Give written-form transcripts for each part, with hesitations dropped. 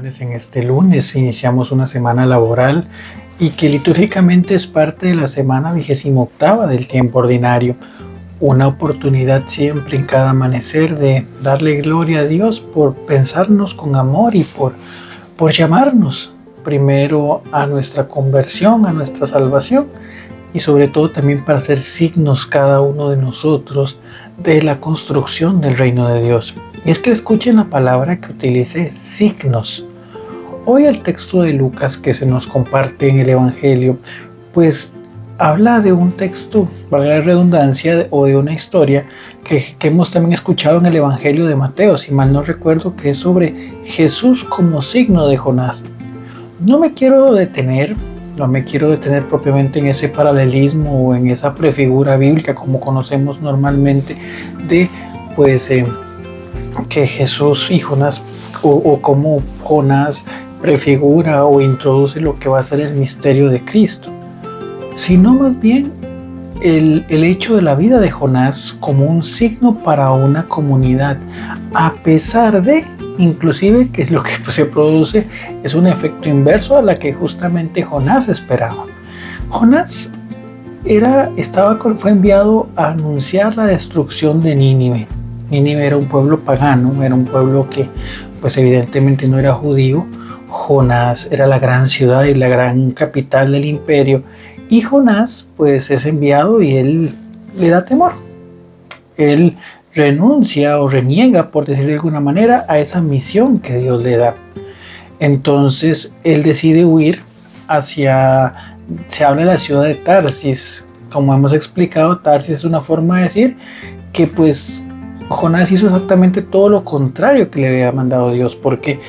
bendiciones en este lunes. Iniciamos una semana laboral y que litúrgicamente es parte de la semana 28ª del tiempo ordinario. Una oportunidad siempre en cada amanecer de darle gloria a Dios por pensarnos con amor y por llamarnos primero a nuestra conversión, a nuestra salvación y sobre todo también para ser signos cada uno de nosotros de la construcción del reino de Dios. Y es que escuchen la palabra que utilice, signos. Hoy el texto de Lucas que se nos comparte en el Evangelio, pues habla de un texto, valga la redundancia, o de una historia que hemos también escuchado en el Evangelio de Mateo, si mal no recuerdo, que es sobre Jesús como signo de Jonás. No me quiero detener propiamente en ese paralelismo o en esa prefigura bíblica como conocemos normalmente de que Jesús y Jonás o cómo Jonás prefigura o introduce lo que va a ser el misterio de Cristo, sino más bien el hecho de la vida de Jonás como un signo para una comunidad, a pesar de, inclusive, que es lo que se produce, es un efecto inverso a la que justamente Jonás esperaba. Jonás fue enviado a anunciar la destrucción de Nínive. Nínive era un pueblo pagano, era un pueblo que pues evidentemente no era judío. Jonás era la gran ciudad y la gran capital del imperio, y Jonás pues es enviado y él le da temor. Él renuncia o reniega, por decir de alguna manera, a esa misión que Dios le da. Entonces él decide huir se habla de la ciudad de Tarsis. Como hemos explicado, Tarsis es una forma de decir que pues Jonás hizo exactamente todo lo contrario que le había mandado Dios, porque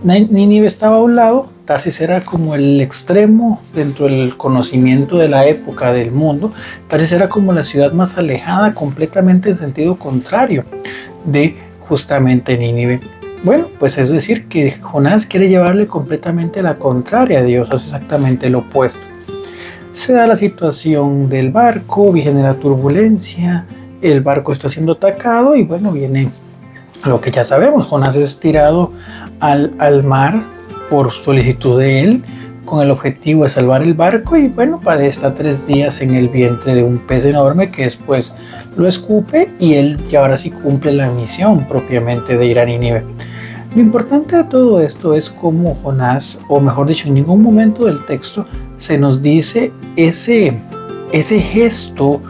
Nínive estaba a un lado, Tarsis era como el extremo dentro del conocimiento de la época del mundo. Tarsis era como la ciudad más alejada, completamente en sentido contrario de justamente Nínive. Bueno, pues es decir que Jonás quiere llevarle completamente la contraria a Dios, hace exactamente lo opuesto. Se da la situación del barco, viene la turbulencia, el barco está siendo atacado y bueno, viene lo que ya sabemos, Jonás es tirado al mar por solicitud de él, con el objetivo de salvar el barco, y bueno, está 3 días en el vientre de un pez enorme que después lo escupe y él ya ahora sí cumple la misión propiamente de ir a Nínive. Lo importante de todo esto es cómo Jonás, o mejor dicho, en ningún momento del texto se nos dice ese gesto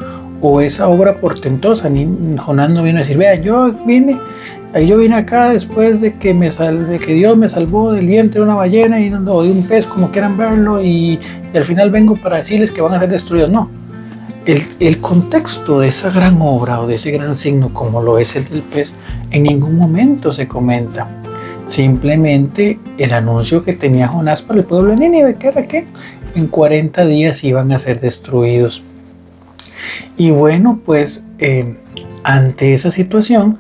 o esa obra portentosa. Jonás no vino a decir, vea, yo vine acá después de que Dios me salvó del vientre de una ballena o de un pez, como quieran verlo, y al final vengo para decirles que van a ser destruidos. No, el contexto de esa gran obra o de ese gran signo como lo es el del pez, en ningún momento se comenta. Simplemente el anuncio que tenía Jonás para el pueblo de Nínive, que era que en 40 días iban a ser destruidos. Y bueno, pues ante esa situación,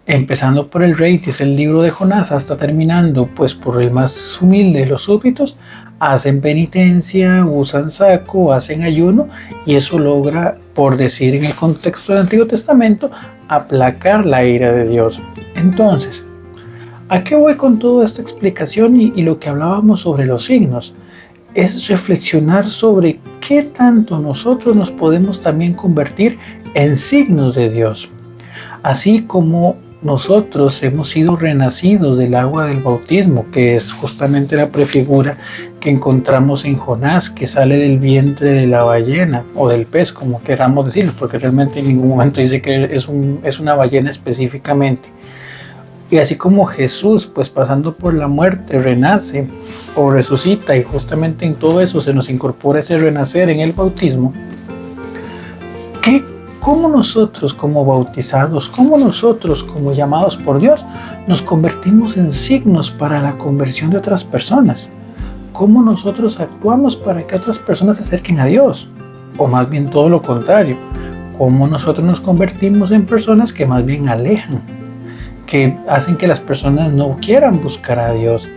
empezando por el rey, que es el libro de Jonás, hasta terminando pues por el más humilde de los súbditos, hacen penitencia, usan saco, hacen ayuno, y eso logra, por decir en el contexto del Antiguo Testamento, aplacar la ira de Dios. Entonces, ¿a qué voy con toda esta explicación y lo que hablábamos sobre los signos? Es reflexionar sobre qué tanto nosotros nos podemos también convertir en signos de Dios. Así como nosotros hemos sido renacidos del agua del bautismo, que es justamente la prefigura que encontramos en Jonás, que sale del vientre de la ballena o del pez, como queramos decirlo, porque realmente en ningún momento dice que es una ballena específicamente. Y así como Jesús, pues pasando por la muerte, renace o resucita, y justamente en todo eso se nos incorpora ese renacer en el bautismo, ¿cómo nosotros como bautizados, cómo nosotros como llamados por Dios, nos convertimos en signos para la conversión de otras personas? ¿Cómo nosotros actuamos para que otras personas se acerquen a Dios? O más bien todo lo contrario, ¿cómo nosotros nos convertimos en personas que más bien alejan, que hacen que las personas no quieran buscar a Dios?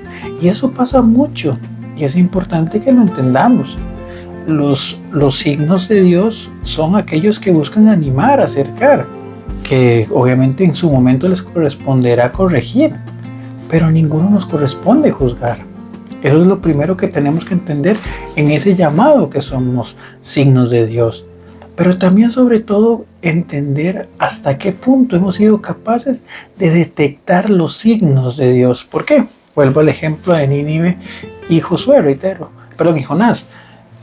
Y eso pasa mucho, y es importante que lo entendamos. Los signos de Dios son aquellos que buscan animar, acercar, que obviamente en su momento les corresponderá corregir, pero a ninguno nos corresponde juzgar. Eso es lo primero que tenemos que entender en ese llamado que somos signos de Dios. Pero también, sobre todo, entender hasta qué punto hemos sido capaces de detectar los signos de Dios. ¿Por qué? Vuelvo al ejemplo de Nínive y Josué, y Jonás.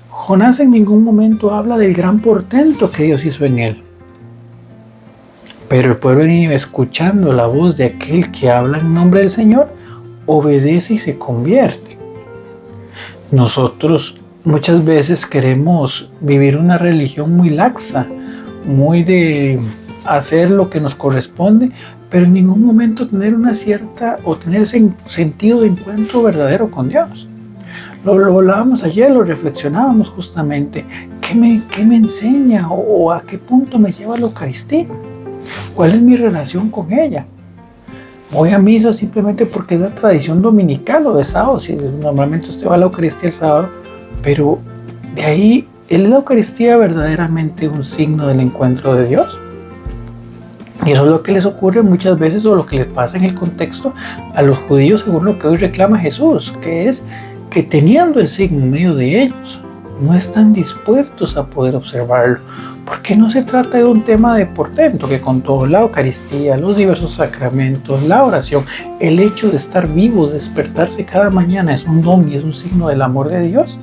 Jonás en ningún momento habla del gran portento que Dios hizo en él. Pero el pueblo de Nínive, escuchando la voz de aquel que habla en nombre del Señor, obedece y se convierte. Nosotros muchas veces queremos vivir una religión muy laxa, muy de hacer lo que nos corresponde, pero en ningún momento tener una cierta o tener ese sentido de encuentro verdadero con Dios. Lo hablábamos ayer, lo reflexionábamos justamente. ¿Qué me enseña o a qué punto me lleva la Eucaristía? ¿Cuál es mi relación con ella? Voy a misa simplemente porque es la tradición dominical o de sábado, si normalmente usted va a la Eucaristía el sábado, pero de ahí, ¿es la Eucaristía verdaderamente un signo del encuentro de Dios? Y eso es lo que les ocurre muchas veces, o lo que les pasa en el contexto a los judíos, según lo que hoy reclama Jesús, que es que teniendo el signo en medio de ellos, no están dispuestos a poder observarlo, porque no se trata de un tema de portento, que con todo, la Eucaristía, los diversos sacramentos, la oración, el hecho de estar vivos, despertarse cada mañana es un don y es un signo del amor de Dios.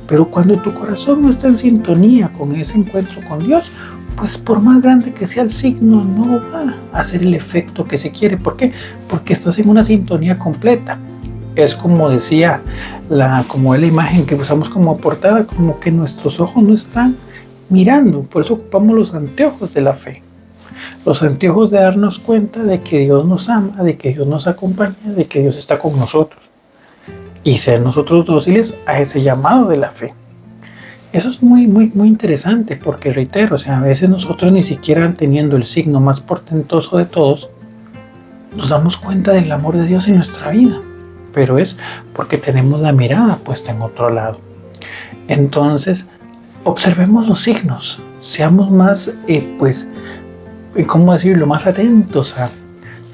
Pero cuando tu corazón no está en sintonía con ese encuentro con Dios, pues por más grande que sea el signo, no va a hacer el efecto que se quiere. ¿Por qué? Porque estás en una sintonía completa. Es como decía, como es la imagen que usamos como portada, como que nuestros ojos no están mirando. Por eso ocupamos los anteojos de la fe. Los anteojos de darnos cuenta de que Dios nos ama, de que Dios nos acompaña, de que Dios está con nosotros. Y ser nosotros dóciles a ese llamado de la fe. Eso es muy interesante, porque reitero, a veces nosotros ni siquiera teniendo el signo más portentoso de todos, nos damos cuenta del amor de Dios en nuestra vida, pero es porque tenemos la mirada puesta en otro lado. Entonces, observemos los signos, seamos más, más atentos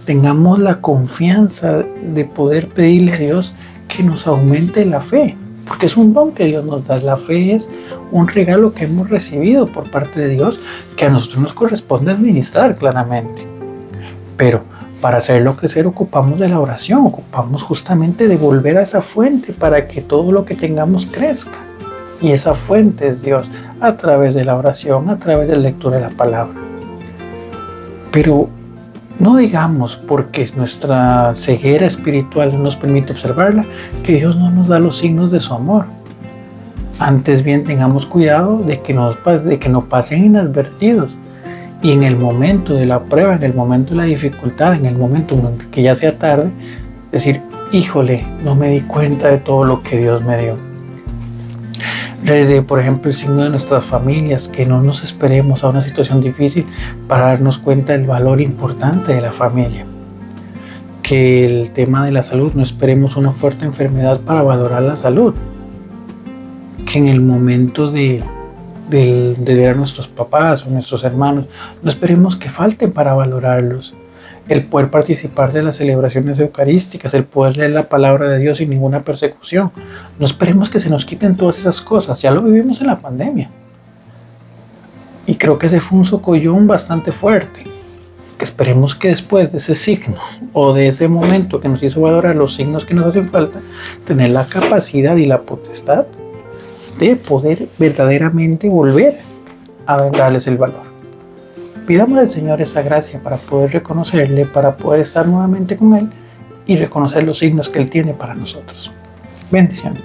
tengamos la confianza de poder pedirle a Dios que nos aumente la fe, porque es un don que Dios nos da. La fe es un regalo que hemos recibido por parte de Dios, que a nosotros nos corresponde administrar claramente. Pero para hacerlo crecer ocupamos de la oración, ocupamos justamente de volver a esa fuente para que todo lo que tengamos crezca. Y esa fuente es Dios, a través de la oración, a través de la lectura de la palabra. Pero no digamos, porque nuestra ceguera espiritual no nos permite observarla, que Dios no nos da los signos de su amor. Antes bien, tengamos cuidado de que no pasen inadvertidos. Y en el momento de la prueba, en el momento de la dificultad, en el momento en que ya sea tarde, decir, híjole, no me di cuenta de todo lo que Dios me dio. Por ejemplo, el signo de nuestras familias, que no nos esperemos a una situación difícil para darnos cuenta del valor importante de la familia. Que el tema de la salud, no esperemos una fuerte enfermedad para valorar la salud. Que en el momento de ver a nuestros papás o nuestros hermanos, no esperemos que falten para valorarlos. El poder participar de las celebraciones eucarísticas, el poder leer la palabra de Dios sin ninguna persecución. No esperemos que se nos quiten todas esas cosas, ya lo vivimos en la pandemia. Y creo que ese fue un socollón bastante fuerte. Que esperemos que después de ese signo o de ese momento que nos hizo valorar los signos que nos hacen falta, tener la capacidad y la potestad de poder verdaderamente volver a darles el valor. Pidamos al Señor esa gracia para poder reconocerle, para poder estar nuevamente con Él y reconocer los signos que Él tiene para nosotros. Bendiciones.